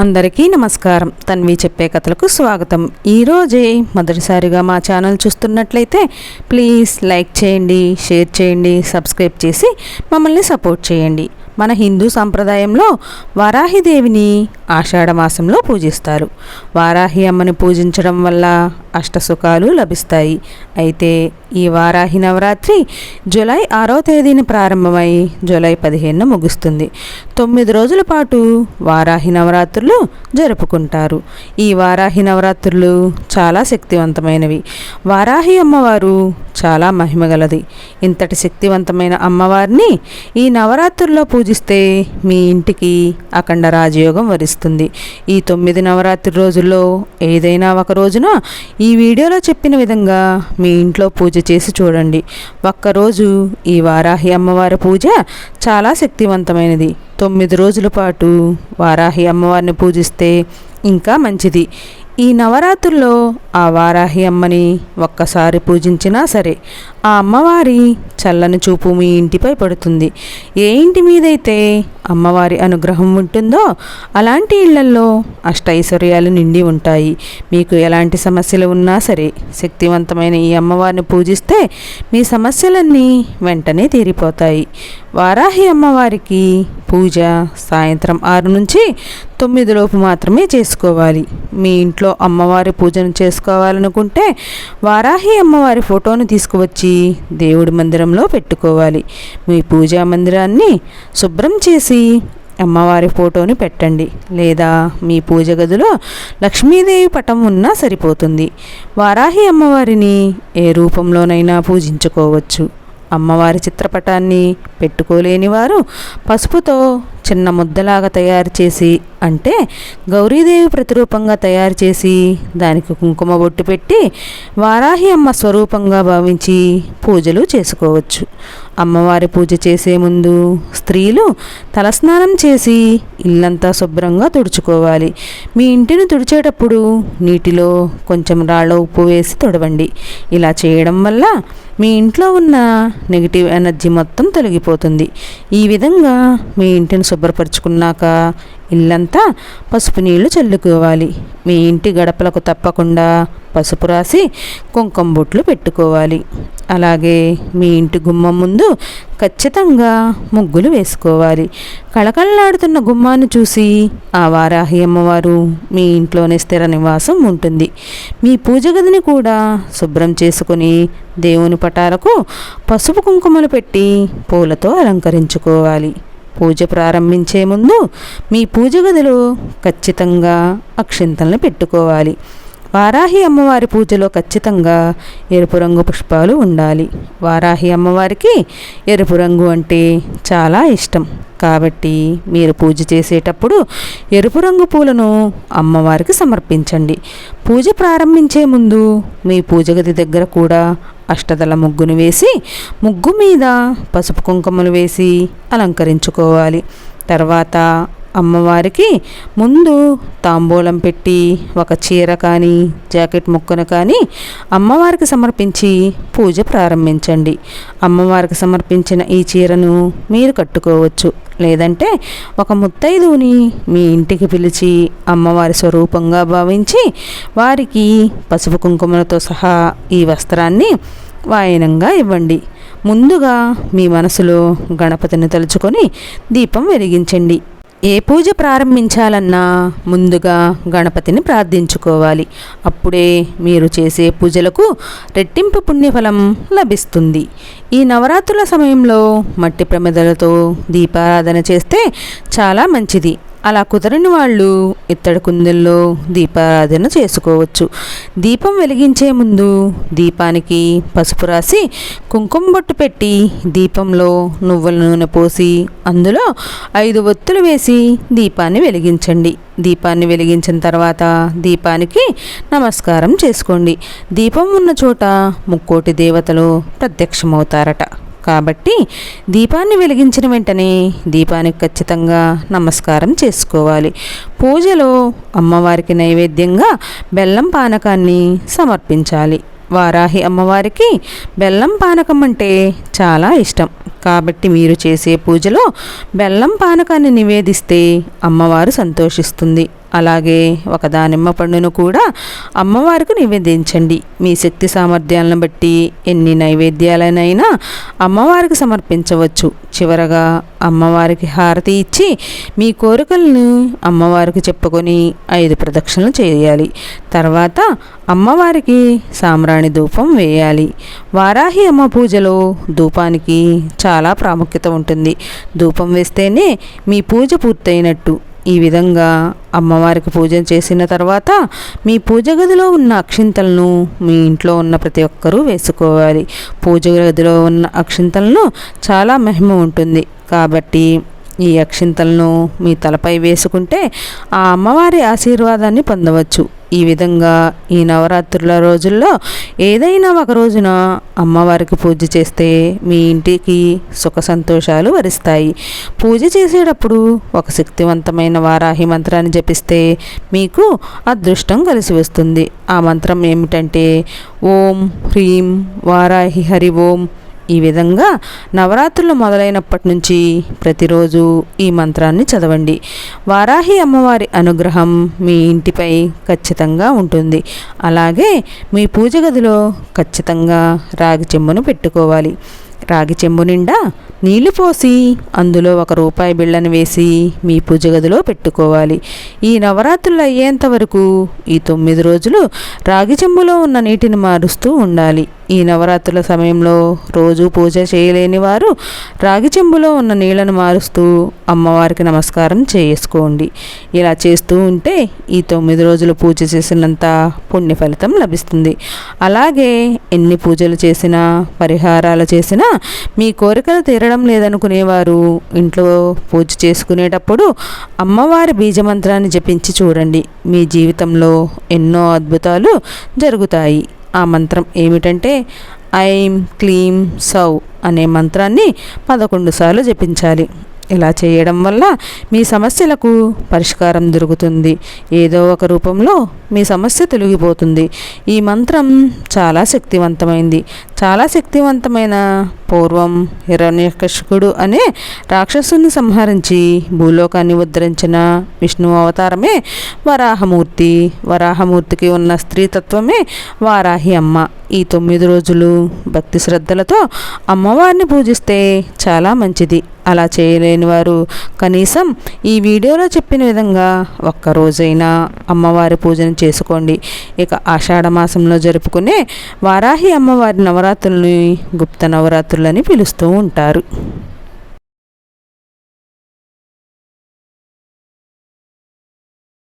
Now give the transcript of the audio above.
అందరికీ నమస్కారం. తన్వి చెప్పే కథలకు స్వాగతం. ఈరోజే మొదటిసారిగా మా ఛానల్ చూస్తున్నట్లయితే ప్లీజ్ లైక్ చేయండి, షేర్ చేయండి, సబ్స్క్రైబ్ చేసి మమ్మల్ని సపోర్ట్ చేయండి. మన హిందూ సంప్రదాయంలో వారాహిదేవిని ఆషాఢ మాసంలో పూజిస్తారు. వారాహి అమ్మని పూజించడం వల్ల అష్టసుఖాలు లభిస్తాయి. అయితే ఈ వారాహి నవరాత్రి జూలై 6వ తేదీని ప్రారంభమై జూలై 15న ముగుస్తుంది. 9 రోజుల పాటు వారాహి నవరాత్రులు జరుపుకుంటారు. ఈ వారాహి నవరాత్రులు చాలా శక్తివంతమైనవి. వారాహి అమ్మవారు చాలా మహిమగలది. ఇంతటి శక్తివంతమైన అమ్మవారిని ఈ నవరాత్రుల్లో పూజిస్తే మీ ఇంటికి అఖండ రాజయోగం వరిస్తుంది. ఈ 9 నవరాత్రి రోజుల్లో ఏదైనా ఒక రోజున ఈ వీడియోలో చెప్పిన విధంగా మీ ఇంట్లో పూజ చేసి చూడండి. ఒక్కరోజు ఈ వారాహి అమ్మవారి పూజ చాలా శక్తివంతమైనది. 9 రోజుల పాటు వారాహి అమ్మవారిని పూజిస్తే ఇంకా మంచిది. ఈ నవరాత్రుల్లో ఆ వారాహి అమ్మని ఒక్కసారి పూజించినా సరే ఆ అమ్మవారి చల్లని చూపు మీ ఇంటిపై పడుతుంది. ఏ ఇంటి మీదైతే అమ్మవారి అనుగ్రహం ఉంటుందో అలాంటి ఇళ్లల్లో అష్టైశ్వర్యాలు నిండి ఉంటాయి. మీకు ఎలాంటి సమస్యలు ఉన్నా సరే శక్తివంతమైన ఈ అమ్మవారిని పూజిస్తే మీ సమస్యలన్నీ వెంటనే తీరిపోతాయి. వారాహి అమ్మవారికి పూజ సాయంత్రం 6 నుంచి 9 లోపు మాత్రమే చేసుకోవాలి. మీ ఇంట్లో అమ్మవారి పూజను చేసుకోవాలనుకుంటే వారాహి అమ్మవారి ఫోటోను తీసుకువచ్చి దేవుడి మందిరంలో పెట్టుకోవాలి. మీ పూజా మందిరాన్ని శుభ్రం చేసి అమ్మవారి ఫోటోని పెట్టండి. లేదా మీ పూజ గదిలో లక్ష్మీదేవి పటం ఉన్నా సరిపోతుంది. వారాహి అమ్మవారిని ఏ రూపంలోనైనా పూజించుకోవచ్చు. అమ్మవారి చిత్రపటాన్ని పెట్టుకోలేని వారు పసుపుతో చిన్న ముద్దలాగా తయారు చేసి, అంటే గౌరీదేవి ప్రతిరూపంగా తయారు చేసి దానికి కుంకుమ బొట్టు పెట్టి వారాహి అమ్మ స్వరూపంగా భావించి పూజలు చేసుకోవచ్చు. అమ్మవారి పూజ చేసే ముందు స్త్రీలు తలస్నానం చేసి ఇల్లంతా శుభ్రంగా తుడుచుకోవాలి. మీ ఇంటిని తుడిచేటప్పుడు నీటిలో కొంచెం రాళ్ళ ఉప్పు వేసి తుడవండి. ఇలా చేయడం వల్ల మీ ఇంట్లో ఉన్న నెగిటివ్ ఎనర్జీ మొత్తం తొలగిపోతుంది. ఈ విధంగా మీ ఇంటిని శుభ్రపరుచుకున్నాక ఇల్లంతా పసుపు నీళ్లు చల్లుకోవాలి. మీ ఇంటి గడపలకు తప్పకుండా పసుపు రాసి కుంకుమ బొట్లు పెట్టుకోవాలి. అలాగే మీ ఇంటి గుమ్మం ముందు ఖచ్చితంగా ముగ్గులు వేసుకోవాలి. కళకళలాడుతున్న గుమ్మాన్ని చూసి ఆ వారాహి అమ్మవారు మీ ఇంట్లోనే స్థిర నివాసం ఉంటుంది. మీ పూజ గదిని కూడా శుభ్రం చేసుకుని దేవుని పటాలకు పసుపు కుంకుమలు పెట్టి పూలతో అలంకరించుకోవాలి. పూజ ప్రారంభించే ముందు మీ పూజ గదిలో ఖచ్చితంగా అక్షింతలను పెట్టుకోవాలి. వారాహి అమ్మవారి పూజలో ఖచ్చితంగా ఎరుపు రంగు పుష్పాలు ఉండాలి. వారాహి అమ్మవారికి ఎరుపు రంగు అంటే చాలా ఇష్టం. కాబట్టి మీరు పూజ చేసేటప్పుడు ఎరుపు రంగు పూలను అమ్మవారికి సమర్పించండి. పూజ ప్రారంభించే ముందు మీ పూజ గది దగ్గర కూడా అష్టదళ ముగ్గును వేసి ముగ్గు మీద పసుపు కుంకుమలు వేసి అలంకరించుకోవాలి. తర్వాత అమ్మవారికి ముందు తాంబూలం పెట్టి ఒక చీర కానీ జాకెట్ ముక్కను కానీ అమ్మవారికి సమర్పించి పూజ ప్రారంభించండి. అమ్మవారికి సమర్పించిన ఈ చీరను మీరు కట్టుకోవచ్చు. లేదంటే ఒక ముత్తైదువుని మీ ఇంటికి పిలిచి అమ్మవారి స్వరూపంగా భావించి వారికి పసుపు కుంకుమలతో సహా ఈ వస్త్రాన్ని వాయనంగా ఇవ్వండి. ముందుగా మీ మనసులో గణపతిని తలుచుకొని దీపం వెలిగించండి. ఏ పూజ ప్రారంభించాలన్నా ముందుగా గణపతిని ప్రార్థించుకోవాలి. అప్పుడే మీరు చేసే పూజలకు రెట్టింపు పుణ్యఫలం లభిస్తుంది. ఈ నవరాత్రుల సమయంలో మట్టి ప్రమిదలతో దీపారాధన చేస్తే చాలా మంచిది. అలా కుదరని వాళ్ళు ఇత్తడి కుందుల్లో దీపారాధన చేసుకోవచ్చు. దీపం వెలిగించే ముందు దీపానికి పసుపు రాసి కుంకుమ బొట్టు పెట్టి దీపంలో నువ్వుల నూనె పోసి అందులో 5 ఒత్తులు వేసి దీపాన్ని వెలిగించండి. దీపాన్ని వెలిగించిన తర్వాత దీపానికి నమస్కారం చేసుకోండి. దీపం ఉన్న చోట ముక్కోటి దేవతలు ప్రత్యక్షమవుతారట. కాబట్టి దీపాన్ని వెలిగించిన వెంటనే దీపానికి ఖచ్చితంగా నమస్కారం చేసుకోవాలి. పూజలో అమ్మవారికి నైవేద్యంగా బెల్లం పానకాన్ని సమర్పించాలి. వారాహి అమ్మవారికి బెల్లం పానకం అంటే చాలా ఇష్టం. కాబట్టి మీరు చేసే పూజలో బెల్లం పానకాన్ని నివేదిస్తే అమ్మవారు సంతోషిస్తుంది. అలాగే ఒక దానిమ్మ పండును కూడా అమ్మవారికి నివేదించండి. మీ శక్తి సామర్థ్యాలను బట్టి ఎన్ని నైవేద్యాలనైనా అమ్మవారికి సమర్పించవచ్చు. చివరగా అమ్మవారికి హారతి ఇచ్చి మీ కోరికలను అమ్మవారికి చెప్పుకొని 5 ప్రదక్షిణలు చేయాలి. తర్వాత అమ్మవారికి సాంబ్రాణి ధూపం వేయాలి. వారాహి అమ్మ పూజలో ధూపానికి చాలా ప్రాముఖ్యత ఉంటుంది. ధూపం వేస్తేనే మీ పూజ పూర్తయినట్టు. ఈ విధంగా అమ్మవారికి పూజ చేసిన తర్వాత మీ పూజ గదిలో ఉన్న అక్షింతలను మీ ఇంట్లో ఉన్న ప్రతి ఒక్కరూ వేసుకోవాలి. పూజ గదిలో ఉన్న అక్షింతలను చాలా మహిమ ఉంటుంది. కాబట్టి ఈ అక్షింతలను మీ తలపై వేసుకుంటే ఆ అమ్మవారి ఆశీర్వాదాన్ని పొందవచ్చు. ఈ విధంగా ఈ నవరాత్రుల రోజుల్లో ఏదైనా ఒక రోజున అమ్మవారికి పూజ చేస్తే మీ ఇంటికి సుఖ సంతోషాలు వరిస్తాయి. పూజ చేసేటప్పుడు ఒక శక్తివంతమైన వారాహి మంత్రాన్ని జపిస్తే మీకు అదృష్టం కలిసి వస్తుంది. ఆ మంత్రం ఏమిటంటే ఓం హ్రీం వారాహి హరి ఓం. ఈ విధంగా నవరాత్రులు మొదలైనప్పటి నుంచి ప్రతిరోజు ఈ మంత్రాన్ని చదవండి. వారాహి అమ్మవారి అనుగ్రహం మీ ఇంటిపై ఖచ్చితంగా ఉంటుంది. అలాగే మీ పూజ గదిలో ఖచ్చితంగా రాగి చెంబును పెట్టుకోవాలి. రాగి చెంబు నిండా నీళ్లు పోసి అందులో 1 రూపాయి బిళ్ళను వేసి మీ పూజ గదిలో పెట్టుకోవాలి. ఈ నవరాత్రులు అయ్యేంత వరకు ఈ 9 రోజులు రాగి చెంబులో ఉన్న నీటిని మారుస్తూ ఉండాలి. ఈ నవరాత్రుల సమయంలో రోజు పూజ చేయలేని వారు రాగి చెంబులో ఉన్న నీళ్లను మారుస్తూ అమ్మవారికి నమస్కారం చేసుకోండి. ఇలా చేస్తూ ఉంటే ఈ 9 రోజులు పూజ చేసినంత పుణ్య ఫలితం లభిస్తుంది. అలాగే ఎన్ని పూజలు చేసినా పరిహారాలు చేసినా మీ కోరికలు తీరడం లేదనుకునేవారు ఇంట్లో పూజ చేసుకునేటప్పుడు అమ్మవారి బీజమంత్రాన్ని జపించి చూడండి. మీ జీవితంలో ఎన్నో అద్భుతాలు జరుగుతాయి. ఆ మంత్రం ఏమిటంటే ఐం క్లీం సౌ అనే మంత్రాన్ని 11 సార్లు జపించాలి. ఇలా చేయడం వల్ల మీ సమస్యలకు పరిష్కారం దొరుకుతుంది. ఏదో ఒక రూపంలో మీ సమస్య తొలగిపోతుంది. ఈ మంత్రం చాలా శక్తివంతమైంది. చాలా శక్తివంతమైన పూర్వం హిరణ్యకశిపుడు అనే రాక్షసుని సంహరించి భూలోకాన్ని ఉద్ధరించిన విష్ణు అవతారమే వరాహమూర్తి. వరాహమూర్తికి ఉన్న స్త్రీతత్వమే వారాహి అమ్మ. ఈ 9 రోజులు భక్తి శ్రద్ధలతో అమ్మవారిని పూజిస్తే చాలా మంచిది. అలా చేయలేని వారు కనీసం ఈ వీడియోలో చెప్పిన విధంగా ఒక్కరోజైనా అమ్మవారి పూజను చేసుకోండి. ఇక ఆషాఢ మాసంలో జరుపుకునే వారాహి అమ్మవారి నవరాత్రులని గుప్త నవరాత్రులని పిలుస్తూ ఉంటారు.